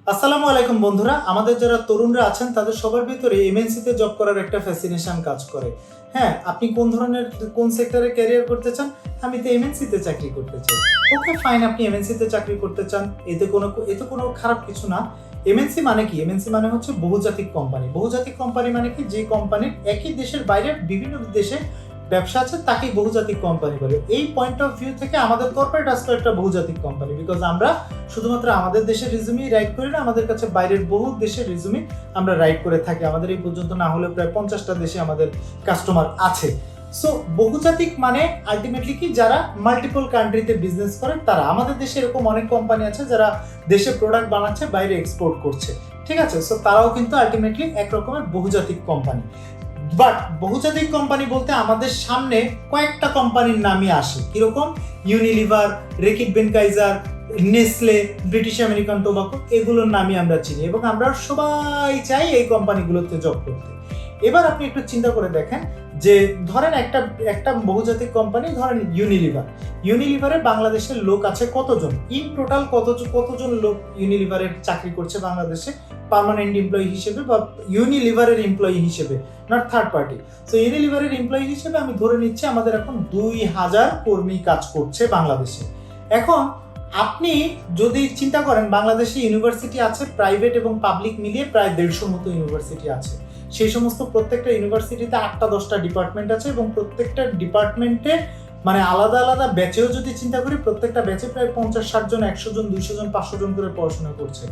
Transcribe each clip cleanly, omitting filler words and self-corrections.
আসসালামু আলাইকুম বন্ধুরা, আমাদের যারা তরুণরা আছেন তাদের সবার ভিতরে এমএনসিতে জব করার একটা ফ্যাসিনেশন কাজ করে। হ্যাঁ, আপনি কোন সেক্টরে ক্যারিয়ার করতে চান? আমি তো এমএনসিতে চাকরি করতে চাই। ওকে ফাইন, আপনি এমএনসিতে চাকরি করতে চান, এতে কোনো খারাপ কিছু না। এমএনসি মানে কি? এমএনসি মানে হচ্ছে বহুজাতিক কোম্পানি। বহুজাতিক কোম্পানি মানে কি? যে কোম্পানির একই দেশের বাইরে বিভিন্ন দেশে ব্যবসা আছে তাকেই বহুজাতিক কোম্পানি বলে। এই পয়েন্ট অফ ভিউ থেকে আমাদের কর্পোরেট আজকে একটা বহুজাতিক কোম্পানি, বিকজ আমরা শুধুমাত্র আমাদের দেশের রিজুমি রাইট করি না, আমাদের কাছে বাইরের বহু দেশের রিজুমি আমরা রাইট করে থাকি। আমাদের এই পর্যন্ত না হলে প্রায় 50টা দেশে আমাদের কাস্টমার আছে। সো বহুজাতিক মানে আলটিমেটলি কি, যারা মাল্টিপল কান্ট্রিতে বিজনেস করে তারা। আমাদের দেশে এরকম অনেক কোম্পানি আছে যারা দেশে প্রোডাক্ট বানাচ্ছে, বাইরে এক্সপোর্ট করছে, ঠিক আছে? সো তারাও কিন্তু আলটিমেটলি এক রকমের বহুজাতিক কোম্পানি। বাট বহুজাতিক কোম্পানি বলতে আমাদের সামনে কয়েকটা কোম্পানির নামই আসে। কিরকম? Unilever, Reckitt Benckiser, Nestle, British American Tobacco, এগুলোর নামই আমরা চিনি এবং আমরা সবাই চাই এই কোম্পানিগুলোতে জব করতে। এবার আপনি একটু চিন্তা করে দেখেন যে ধরেন একটা বহুজাতিক কোম্পানি, ধরেন ইউনিলিভারে বাংলাদেশের লোক আছে কতজন? ইন টোটাল কতজন লোক ইউনিলিভারের চাকরি করছে বাংলাদেশে পার্মানেন্ট এমপ্লয়ি হিসেবে বা ইউনিলিভারের এমপ্লয়ি হিসেবে, নট থার্ড পার্টি। সো ইউনিলিভারের এমপ্লয়ি হিসেবে আমি ধরে নিচ্ছি আমাদের এখন 2000 কর্মী কাজ করছে বাংলাদেশে। এখন আপনি যদি চিন্তা করেন, বাংলাদেশে ইউনিভার্সিটি আছে প্রাইভেট এবং পাবলিক মিলিয়ে প্রায় 150 মতো ইউনিভার্সিটি আছে। সেই সমস্ত প্রত্যেকটা ইউনিভার্সিটিতে 8টা-10টা ডিপার্টমেন্ট আছে এবং প্রত্যেকটা ডিপার্টমেন্টে মানে আলাদা আলাদা ব্যাচেও যদি চিন্তা করি, প্রত্যেকটা ব্যাচে প্রায় 50-60 জন, 100 জন, 200 জন, 500 জন করে পড়াশোনা করছে।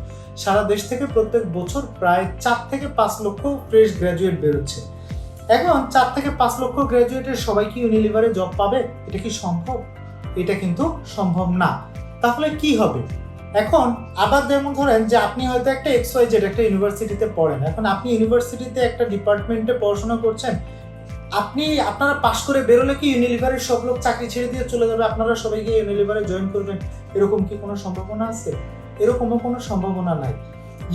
সারা দেশ থেকে প্রত্যেক বছর প্রায় 4 থেকে 5 লক্ষ ফ্রেশ গ্র্যাজুয়েট বেরোচ্ছে। এখন 4 থেকে 5 লক্ষ গ্র্যাজুয়েটের সবাই কি ইউনিলিভারে জব পাবে? এটা কি সম্ভব? এটা কিন্তু সম্ভব না। তাহলে কি হবে? এখন আবার যেমন ধরেন যে আপনি হয়তো একটা XYZ একটা ইউনিভার্সিটিতে পড়েন। এখন আপনি ইউনিভার্সিটিতে একটা ডিপার্টমেন্টে পড়াশোনা করছেন, আপনারা পাশ করে বেরোলে কি ইউনিলিভারের সব লোক চাকরি ছেড়ে দিয়ে চলে যাবে, আপনারা সবাই গিয়ে ইউনিলিভারে জয়েন করবেন? এরকম কি কোনো সম্ভাবনা আছে? এরকমও কোনো সম্ভাবনা নাই।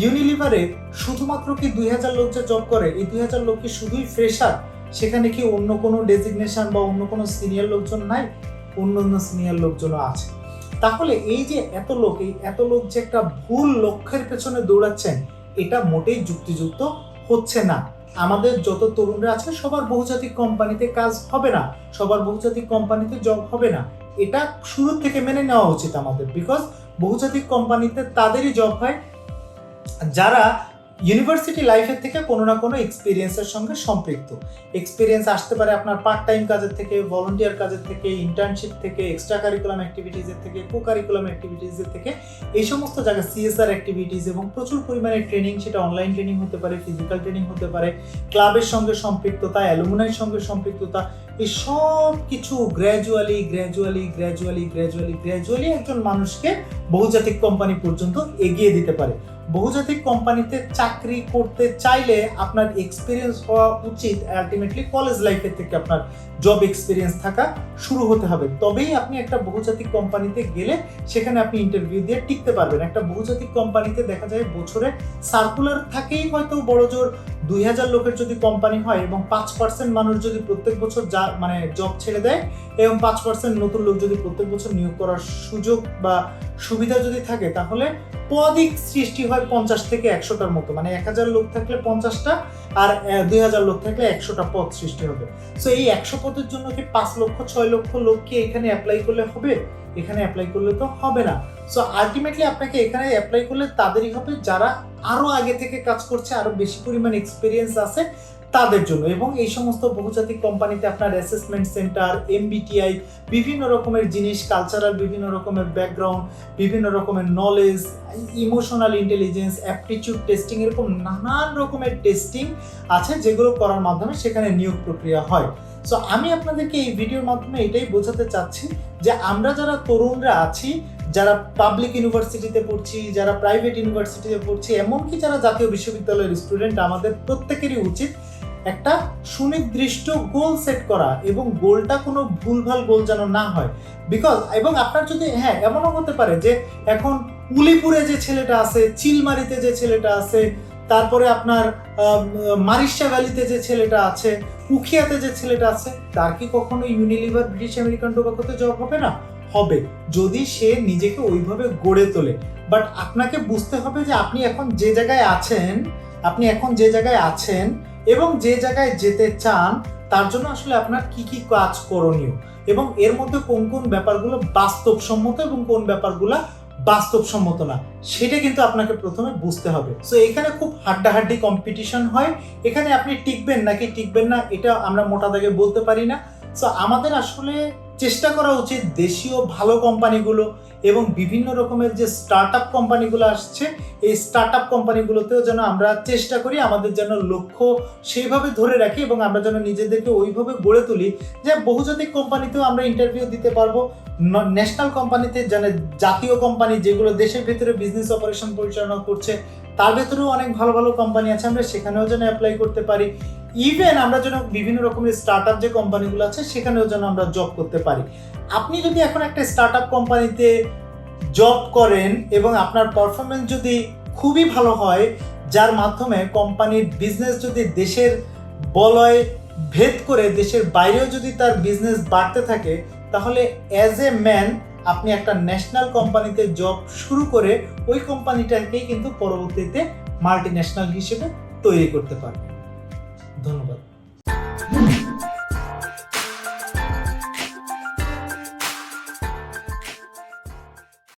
ইউনিলিভারে শুধুমাত্র কি 2000 লোক যে জব করে, এই 2000 লোক কি শুধুই ফ্রেশার? সেখানে কি অন্য কোনো ডেজিগনেশন বা অন্য কোনো সিনিয়র লোকজন নাই? অন্য সিনিয়র লোকজনও আছে। তাহলে এই যে এত লোক যে একটা ভুল লক্ষ্যের পেছনে দৌড়াচ্ছেন, এটা মোটেই যুক্তিযুক্ত হচ্ছে না। আমাদের যত তরুণরা আছে সবার বহুজাতিক কোম্পানিতে কাজ হবে না, সবার বহুজাতিক কোম্পানিতে জব হবে না। এটা শুরু থেকে মেনে নেওয়া উচিত আমাদের, বিকজ বহুজাতিক কোম্পানিতে তাদেরই জব হয় যারা ইউনিভার্সিটি লাইফের থেকে কোনো না কোনো এক্সপিরিয়েন্সের সঙ্গে সম্পৃক্ত। এক্সপিরিয়েন্স আসতে পারে আপনার পার্ট টাইম কাজের থেকে, ভলান্টিয়ার কাজের থেকে, ইন্টার্নশিপ থেকে, এক্সট্রা কারিকুলাম অ্যাক্টিভিটিসের থেকে, কো কারিকুলাম অ্যাক্টিভিটিসের থেকে, এই সমস্ত জায়গায় CSR অ্যাক্টিভিটিস এবং প্রচুর পরিমাণে ট্রেনিং, সেটা অনলাইন ট্রেনিং হতে পারে, ফিজিক্যাল ট্রেনিং হতে পারে, ক্লাবের সঙ্গে সম্পৃক্ততা, অ্যালুমিনাইয়ের সঙ্গে সম্পৃক্ততা, এই সব কিছু গ্র্যাজুয়ালি একজন মানুষকে বহুজাতিক কোম্পানি পর্যন্ত এগিয়ে দিতে পারে। বহুজাতিক কোম্পানিতে চাকরি করতে চাইলে আপনার এক্সপিরিয়েন্স হওয়া উচিত আলটিমেটলি কলেজ লাইফের থেকে। আপনার জব এক্সপিরিয়েন্স থাকা শুরু হতে হবে, তবেই আপনি একটা বহুজাতিক কোম্পানিতে গেলে সেখানে আপনি ইন্টারভিউ দিয়ে টিকতে পারবেন। একটা বহুজাতিক কোম্পানিতে দেখা যায় বছরে সার্কুলার থাকেই হয়তো বড় জোর 2000 লোকের যদি কোম্পানি হয় এবং 5% মানুষ যদি প্রত্যেক বছর জব ছেড়ে দেয় এবং 5% নতুন লোক যদি প্রত্যেক বছর নিয়োগ করার সুযোগ বা সুবিধা যদি থাকে, তাহলে পদিক সৃষ্টি হয় 50 থেকে 100টার মতো। মানে 1000 লোক থাকলে 50টা আর 2000 লোক থাকলে 100টা পদ সৃষ্টি হবে। সো এই 100 পদের জন্য কি 5 লক্ষ 6 লক্ষ লোককে এখানে অ্যাপ্লাই করলে হবে? এখানে অ্যাপ্লাই করলে তো হবে না। সো আলটিমেটলি আপনাকে এখানে অ্যাপ্লাই করলে তাদেরই হবে যারা আরো আগে থেকে কাজ করছে, আরো বেশি পরিমাণ এক্সপিরিয়েন্স আছে তাদের জন্য। এবং এই সমস্ত বহুজাতিক কোম্পানিতে আপনার অ্যাসেসমেন্ট সেন্টার, MBTI, বিভিন্ন রকমের জিনিস, কালচারাল বিভিন্ন রকমের ব্যাকগ্রাউন্ড, বিভিন্ন রকমের knowledge, emotional intelligence, aptitude testing, এরকম নানান রকমের টেস্টিং আছে যেগুলো করার মাধ্যমে সেখানে নিয়োগ প্রক্রিয়া হয়। সো আমি আপনাদেরকে এই ভিডিওর মাধ্যমে এটাই বোঝাতে চাচ্ছি যে আমরা যারা তরুণরা আছি, যারা পাবলিক ইউনিভার্সিটিতে পড়ছি, যারা প্রাইভেট ইউনিভার্সিটিতে পড়ছি, এমনকি যারা জাতীয় বিশ্ববিদ্যালয়ের স্টুডেন্ট, আমাদের প্রত্যেকেরই উচিত একটা সুনির্দিষ্ট গোল সেট করা এবং গোলটা কোনো ভুলভাল গোল যেন না হয়। এবং আপনার যদি এমনও হতে পারে যে এখন উলিপুরে যে ছেলেটা আছে, চিলমারিতে যে ছেলেটা আছে, তারপরে আপনার মারিশা ভ্যালিতে যে ছেলেটা আছে, উখিয়াতে যে ছেলেটা আছে, তার কি কখনো ইউনিলিভার, ব্রিটিশ আমেরিকান টোবাকোতে জব হবে না? হবে, যদি সে নিজেকে ওইভাবে গড়ে তোলে। বাট আপনাকে বুঝতে হবে যে আপনি এখন যে জায়গায় আছেন এবং যে জায়গায় যেতে চান তার জন্য আসলে আপনার কি কি কাজ করণীয় এবং এর মধ্যে কোন কোন ব্যাপারগুলো বাস্তবসম্মত এবং কোন ব্যাপারগুলো বাস্তবসম্মত না, সেটা কিন্তু আপনাকে প্রথমে বুঝতে হবে। সো এখানে খুব হাড্ডাহাড্ডি কম্পিটিশন হয়, এখানে আপনি টিকবেন নাকি টিকবেন না এটা আমরা মোটা দাগে বলতে পারি না। সো আমাদের আসলে চেষ্টা করা উচিত দেশীয় ভালো কোম্পানিগুলো এবং বিভিন্ন রকমের যে স্টার্ট আপ কোম্পানিগুলো আসছে এই স্টার্ট আপ কোম্পানিগুলোতেও যেন আমরা চেষ্টা করি আমাদের যেন লক্ষ্য সেইভাবে ধরে রাখি এবং আমরা যেন নিজেদেরকে ওইভাবে গড়ে তুলি যে বহুজাতিক কোম্পানিতেও আমরা ইন্টারভিউ দিতে পারবো, ন্যাশনাল কোম্পানিতে যেন জাতীয় কোম্পানি যেগুলো দেশের ভেতরে বিজনেস অপারেশন পরিচালনা করছে তার ভেতরেও অনেক ভালো ভালো কোম্পানি আছে, আমরা সেখানেও যেন অ্যাপ্লাই করতে পারি। ইভেন আমরা যেন বিভিন্ন রকমের স্টার্ট আপ যে কোম্পানিগুলো আছে সেখানেও যেন আমরা জব করতে পারি। আপনি যদি এখন একটা স্টার্ট আপ কোম্পানিতে জব করেন এবং আপনার পারফরমেন্স যদি খুবই ভালো হয়, যার মাধ্যমে কোম্পানির বিজনেস যদি দেশের বলয় ভেদ করে দেশের বাইরেও যদি তার বিজনেস বাড়তে থাকে, তাহলে অ্যাজ এ ম্যান আপনি একটা ন্যাশনাল কোম্পানিতে জব শুরু করে ওই কোম্পানিটাকেই কিন্তু পরবর্তীতে মাল্টিন্যাশনাল হিসেবে তৈরি করতে পারবেন। ধন্যবাদ।